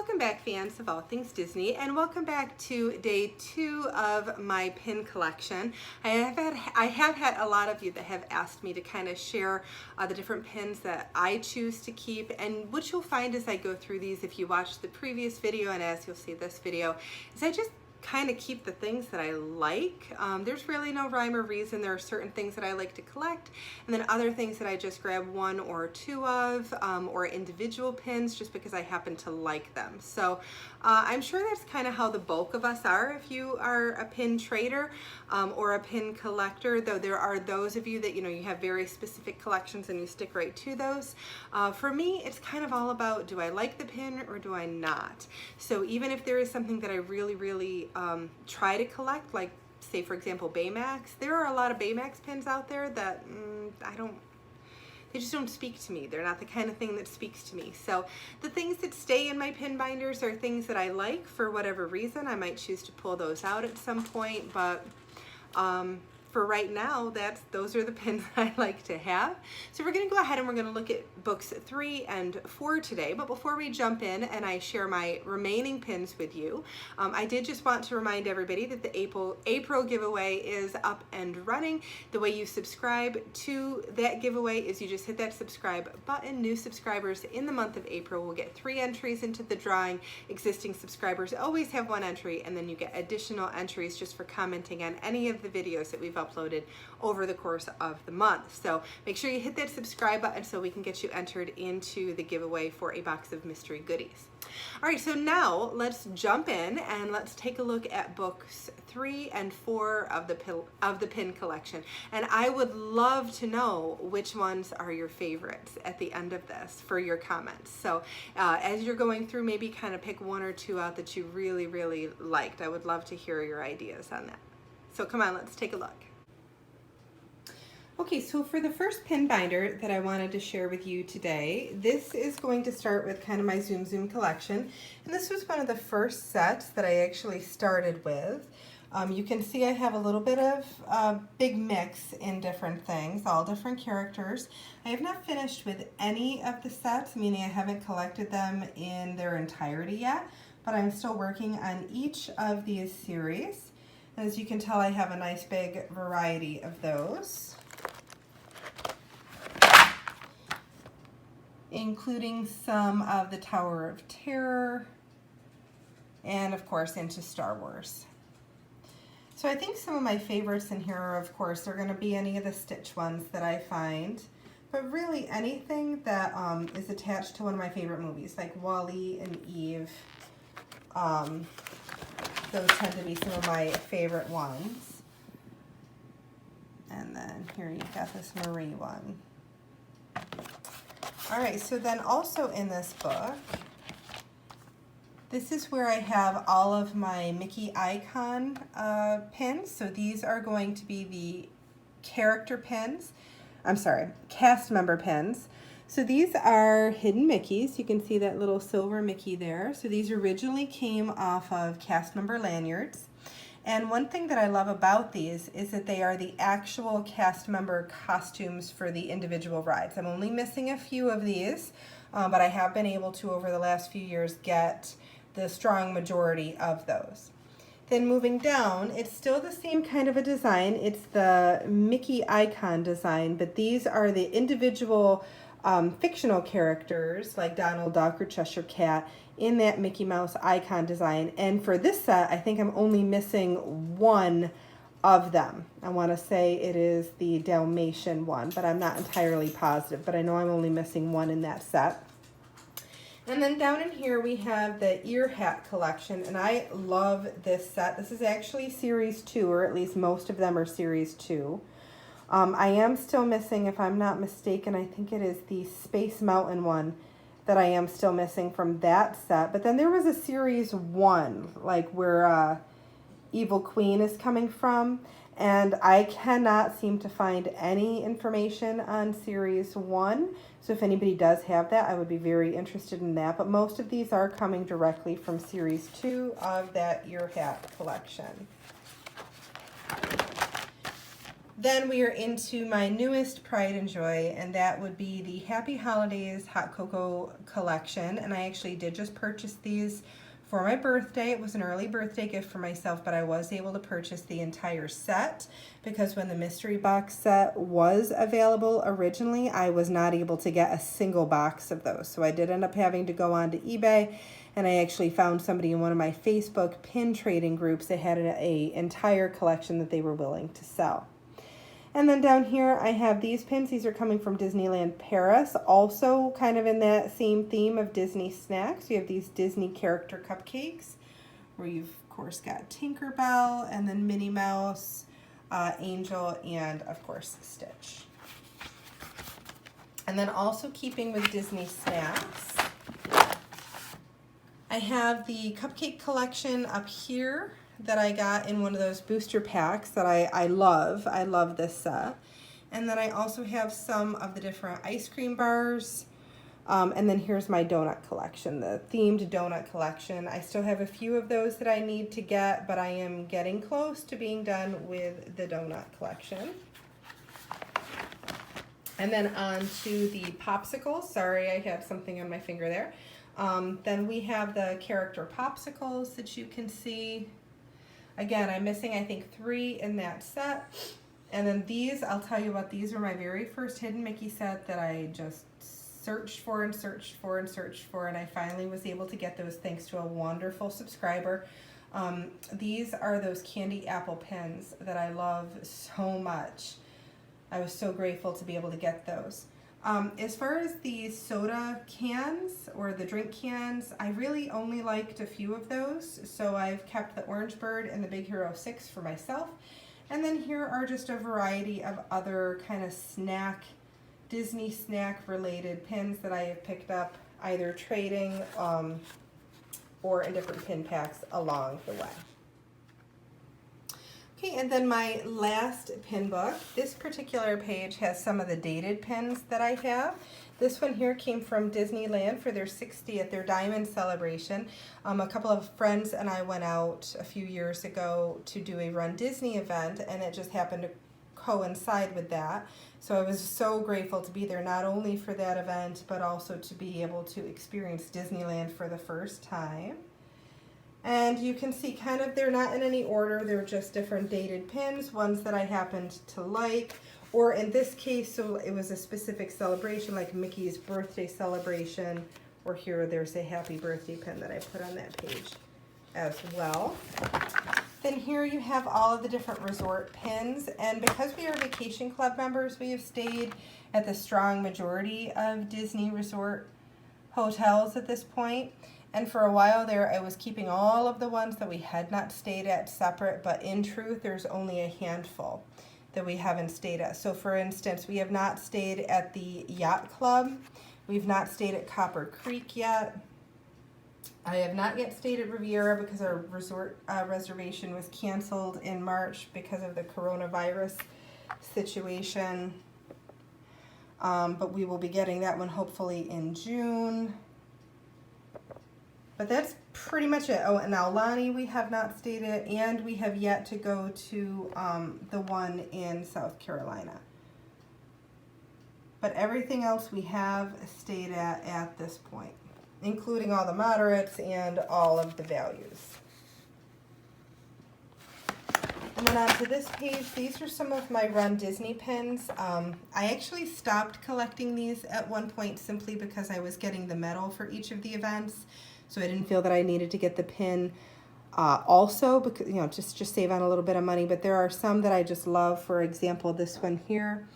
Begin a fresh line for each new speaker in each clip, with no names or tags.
Welcome back, fans of all things Disney, and welcome back to day 2 of my pin collection. I have had a lot of you that have asked me to kind of share the different pins that I choose to keep, and what you'll find as I go through these, if you watch the previous video and as you'll see this video, is I just kind of keep the things that I like. There's really no rhyme or reason. There are certain things that I like to collect, and then other things that I just grab 1 or 2 of, or individual pins just because I happen to like them. So I'm sure that's kind of how the bulk of us are if you are a pin trader or a pin collector, though there are those of you that, you have very specific collections and you stick right to those. For me, it's kind of all about, do I like the pin or do I not? So even if there is something that I really try to collect, like say for example Baymax, there are a lot of Baymax pins out there that they just don't speak to me. They're not the kind of thing that speaks to me. So the things that stay in my pin binders are things that I like for whatever reason. I might choose to pull those out at some point, but for right now, those are the pins I like to have. So we're going to go ahead and we're going to look at books 3 and 4 today. But before we jump in and I share my remaining pins with you, I did just want to remind everybody that the April giveaway is up and running. The way you subscribe to that giveaway is you just hit that subscribe button. New subscribers in the month of April will get 3 entries into the drawing. Existing subscribers always have 1 entry, and then you get additional entries just for commenting on any of the videos that we've uploaded over the course of the month. So make sure you hit that subscribe button so we can get you entered into the giveaway for a box of mystery goodies. All right, so now let's jump in and let's take a look at books 3 and 4 of the pin collection. And I would love to know which ones are your favorites at the end of this for your comments. So as you're going through, maybe kind of pick 1 or 2 out that you really liked. I would love to hear your ideas on that. So come on, let's take a look. Okay, so for the first pin binder that I wanted to share with you today, this is going to start with kind of my Zoom Zoom collection. And this was one of the first sets that I actually started with. You can see I have a little bit of big mix in different things, all different characters. I have not finished with any of the sets, meaning I haven't collected them in their entirety yet, but I'm still working on each of these series. As you can tell, I have a nice big variety of those, including some of the Tower of Terror, and of course into Star Wars. So I think some of my favorites in here are, of course, they're going to be any of the Stitch ones that I find, but really anything that is attached to one of my favorite movies, like Wall-E and Eve. Those tend to be some of my favorite ones. And then here you've got this Marie one. All right, so then also in this book, this is where I have all of my Mickey icon pins. So these are going to be the character pins. I'm sorry, cast member pins. So these are hidden Mickeys. You can see that little silver Mickey there. So these originally came off of cast member lanyards. And one thing that I love about these is that they are the actual cast member costumes for the individual rides. I'm only missing a few of these, but I have been able to, over the last few years, get the strong majority of those. Then moving down, it's still the same kind of a design. It's the Mickey icon design, but these are the individual fictional characters like Donald Duck or Cheshire Cat in that Mickey Mouse icon design. And for this set, I think I'm only missing 1 of them. I want to say it is the Dalmatian one, but I'm not entirely positive, but I know I'm only missing 1 in that set. And then down in here we have the ear hat collection, and I love this set. This is actually series 2, or at least most of them are series 2. I am still missing, if I'm not mistaken, I think it is the Space Mountain one that I am still missing from that set. But then there was a series 1, like where Evil Queen is coming from, and I cannot seem to find any information on series 1. So if anybody does have that, I would be very interested in that. But most of these are coming directly from series 2 of that ear hat collection. Then we are into my newest pride and joy, and that would be the Happy Holidays Hot Cocoa Collection. And I actually did just purchase these for my birthday. It was an early birthday gift for myself, but I was able to purchase the entire set because when the mystery box set was available originally, I was not able to get a single box of those. So I did end up having to go on to eBay, and I actually found somebody in one of my Facebook pin trading groups that had an entire collection that they were willing to sell. And then down here I have these pins. These are coming from Disneyland Paris, also kind of in that same theme of Disney snacks. You have these Disney character cupcakes where you've of course got Tinkerbell and then Minnie Mouse, Angel, and of course Stitch. And then also keeping with Disney snacks, I have the cupcake collection up here that I got in one of those booster packs that I love. I love this set. And then I also have some of the different ice cream bars. And then here's my donut collection, the themed donut collection. I still have a few of those that I need to get, but I am getting close to being done with the donut collection. And then on to the popsicles. Sorry, I have something on my finger there. Then we have the character popsicles that you can see. Again, I'm missing, I think, 3 in that set. And then these, I'll tell you what, these are my very first Hidden Mickey set that I just searched for and searched for and searched for, and I finally was able to get those thanks to a wonderful subscriber. These are those candy apple pins that I love so much. I was so grateful to be able to get those. As far as the soda cans or the drink cans, I really only liked a few of those. So I've kept the Orange Bird and the Big Hero 6 for myself. And then here are just a variety of other kind of Disney snack related pins that I have picked up, either trading or in different pin packs along the way. Okay, and then my last pin book. This particular page has some of the dated pins that I have. This one here came from Disneyland for their 60th, their Diamond Celebration. A couple of friends and I went out a few years ago to do a Run Disney event, and it just happened to coincide with that. So I was so grateful to be there, not only for that event, but also to be able to experience Disneyland for the first time. And you can see kind of, they're not in any order, they're just different dated pins, ones that I happened to like, or in this case, so it was a specific celebration, like Mickey's birthday celebration, or here there's a happy birthday pin that I put on that page as well. Then here you have all of the different resort pins, and because we are Vacation Club members, we have stayed at the strong majority of Disney resort hotels at this point. And for a while there, I was keeping all of the ones that we had not stayed at separate, but in truth, there's only a handful that we haven't stayed at. So for instance, we have not stayed at the Yacht Club. We've not stayed at Copper Creek yet. I have not yet stayed at Riviera because our resort reservation was canceled in March because of the coronavirus situation. But we will be getting that one hopefully in June. But that's pretty much it. Oh, and now Aulani we have not stayed at, and we have yet to go to the one in South Carolina. But everything else we have stayed at this point, including all the moderates and all of the values. And then onto this page, these are some of my Run Disney pins. I actually stopped collecting these at one point simply because I was getting the medal for each of the events. So I didn't feel that I needed to get the pin also, because, you know, just save on a little bit of money. But there are some that I just love. For example, this one here,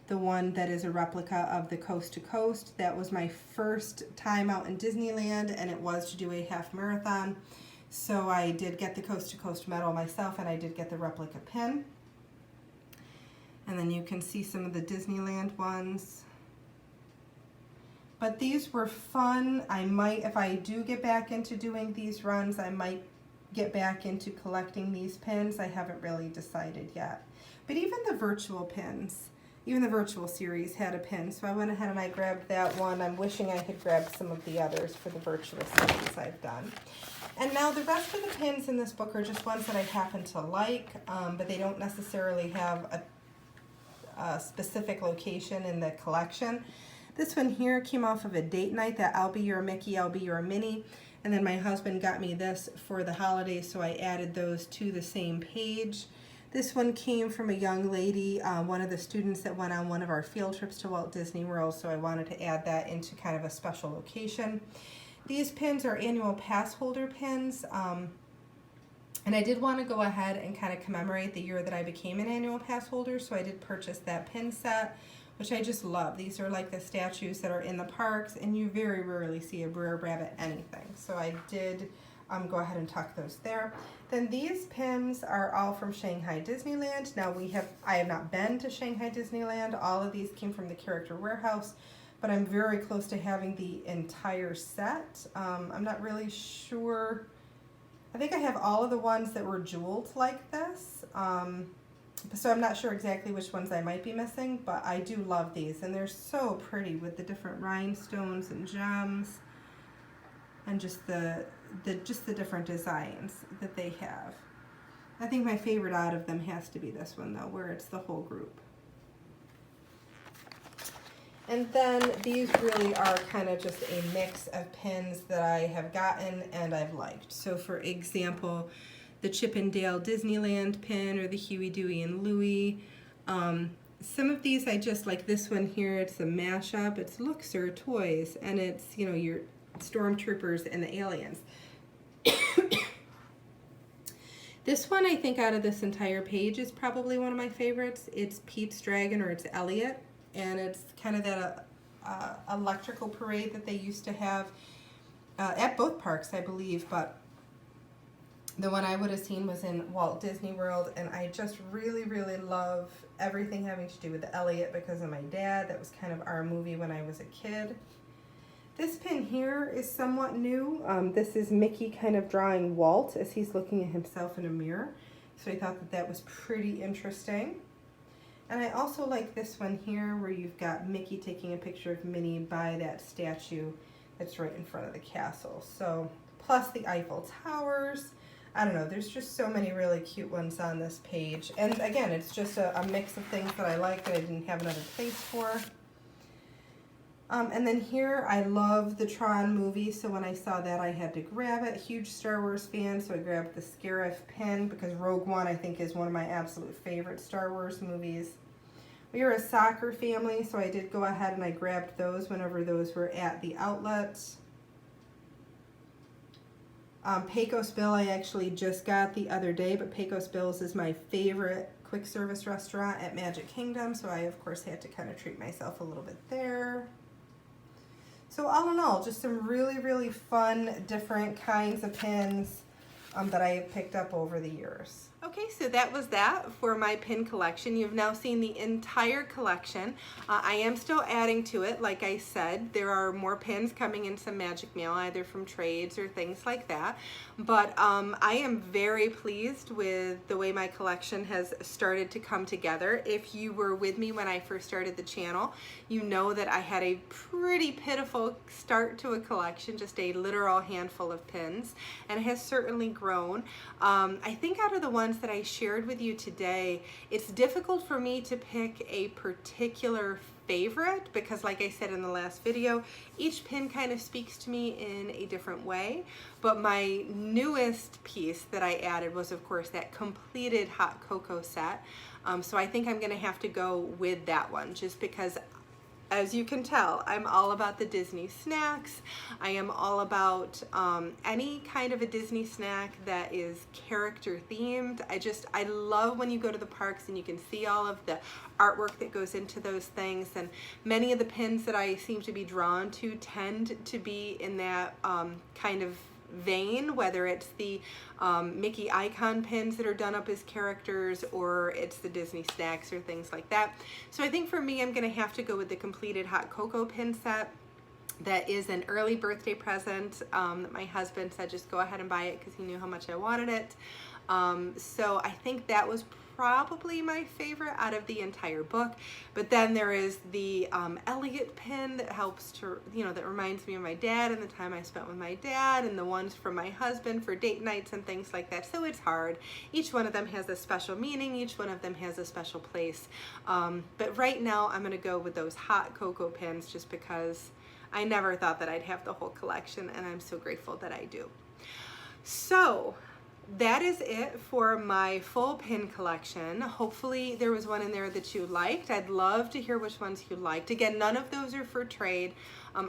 the one that is a replica of the Coast to Coast. That was my first time out in Disneyland, and it was to do a half marathon. So I did get the Coast to Coast medal myself, and I did get the replica pin. And then you can see some of the Disneyland ones. But these were fun. I might, if I do get back into doing these runs, I might get back into collecting these pins. I haven't really decided yet. But even the virtual pins, even the virtual series had a pin. So I went ahead and I grabbed that one. I'm wishing I had grabbed some of the others for the virtual series I've done. And now the rest of the pins in this book are just ones that I happen to like, but they don't necessarily have a a specific location in the collection. This one here came off of a date night, that I'll be your Mickey, I'll be your Minnie. And then my husband got me this for the holidays, so I added those to the same page. This one came from a young lady, one of the students that went on one of our field trips to Walt Disney World, so I wanted to add that into kind of a special location. These pins are annual pass holder pins, and I did want to go ahead and kind of commemorate the year that I became an annual pass holder, so I did purchase that pin set, which I just love. These are like the statues that are in the parks, and you very rarely see a Brer Rabbit anything. So I did go ahead and tuck those there. Then these pins are all from Shanghai Disneyland. Now I have not been to Shanghai Disneyland. All of these came from the Character Warehouse, but I'm very close to having the entire set. I'm not really sure. I think I have all of the ones that were jeweled like this. So I'm not sure exactly which ones I might be missing, but I do love these, and they're so pretty with the different rhinestones and gems, and just the different designs that they have. I think my favorite out of them has to be this one though, where it's the whole group. And then these really are kind of just a mix of pins that I have gotten and I've liked. So for example, the Chip 'n Dale Disneyland pin, or the Huey, Dewey, and Louie. Some of these I just like. This one here, it's a mashup. It's Look Sir Toys, and it's, you know, your stormtroopers and the aliens. This one, I think, out of this entire page is probably one of my favorites. It's Pete's Dragon, or it's Elliot, and it's kind of that electrical parade that they used to have at both parks, I believe, but the one I would have seen was in Walt Disney World, and I just really, really love everything having to do with Elliot because of my dad. That was kind of our movie when I was a kid. This pin here is somewhat new. This is Mickey kind of drawing Walt as he's looking at himself in a mirror. So I thought that that was pretty interesting. And I also like this one here where you've got Mickey taking a picture of Minnie by that statue that's right in front of the castle. So, plus the Eiffel Towers. I don't know, there's just so many really cute ones on this page. And again, it's just a mix of things that I like that I didn't have another place for. And then here, I love the Tron movie, so when I saw that, I had to grab it. Huge Star Wars fan, so I grabbed the Scarif pin because Rogue One, I think, is one of my absolute favorite Star Wars movies. We are a soccer family, so I did go ahead and I grabbed those whenever those were at the outlets. Pecos Bill I actually just got the other day, but Pecos Bill's is my favorite quick service restaurant at Magic Kingdom, so I of course had to kind of treat myself a little bit there. So all in all, just some really, really fun, different kinds of pins that I have picked up over the years. Okay, so that was that for my pin collection. You've now seen the entire collection. I am still adding to it. Like I said, there are more pins coming in some magic mail, either from trades or things like that. But I am very pleased with the way my collection has started to come together. If you were with me when I first started the channel, you know that I had a pretty pitiful start to a collection, just a literal handful of pins, and it has certainly grown. I think out of the ones that I shared with you today, it's difficult for me to pick a particular favorite because, like I said in the last video, each pin kind of speaks to me in a different way. But my newest piece that I added was, of course, that completed hot cocoa set. So I think I'm going to have to go with that one just because, as you can tell, I'm all about the Disney snacks. I am all about any kind of a Disney snack that is character themed. I love when you go to the parks and you can see all of the artwork that goes into those things, and many of the pins that I seem to be drawn to tend to be in that kind of vein, whether it's the Mickey icon pins that are done up as characters or it's the Disney snacks or things like that. So I think for me, I'm going to have to go with the completed hot cocoa pin set. That is an early birthday present that my husband said just go ahead and buy it because he knew how much I wanted it. So I think that was probably my favorite out of the entire book. But then there is the Elliot pin that helps to, that reminds me of my dad and the time I spent with my dad, and the ones from my husband for date nights and things like that. So it's hard. Each one of them has a special meaning. Each one of them has a special place. But right now I'm going to go with those hot cocoa pins just because I never thought that I'd have the whole collection, and I'm so grateful that I do. So that is it for my full pin collection. Hopefully there was one in there that you liked. I'd love to hear which ones you liked. Again, none of those are for trade.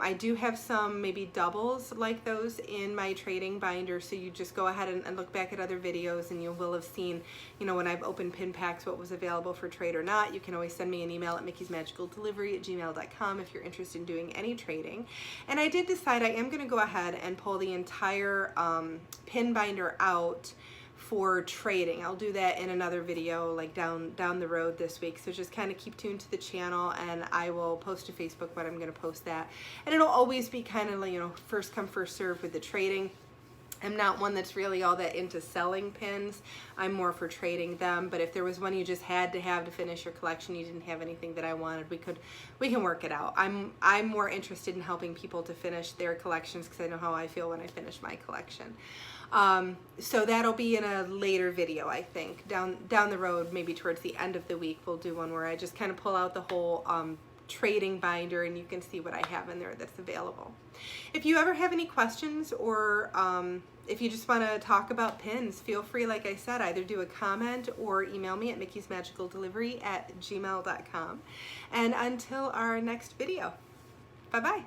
I do have some maybe doubles like those in my trading binder, so you just go ahead and look back at other videos and you will have seen, when I've opened pin packs, what was available for trade or not. You can always send me an email at mickey'smagicaldelivery@gmail.com if you're interested in doing any trading. And I did decide I am going to go ahead and pull the entire pin binder out for trading. I'll do that in another video like down the road this week, so just kind of keep tuned to the channel, and I will post to Facebook when I'm going to post that. And it'll always be kind of like, first come first serve with the trading. I'm not one that's really all that into selling pins. I'm more for trading them, but if there was one you just had to have to finish your collection, you didn't have anything that I wanted, we can work it out. I'm more interested in helping people to finish their collections because I know how I feel when I finish my collection. So that'll be in a later video, I think. Down the road, maybe towards the end of the week, we'll do one where I just kind of pull out the whole trading binder and you can see what I have in there that's available. If you ever have any questions, or if you just want to talk about pins, feel free, like I said, either do a comment or email me at mickey'smagicaldelivery@gmail.com. And until our next video, bye-bye.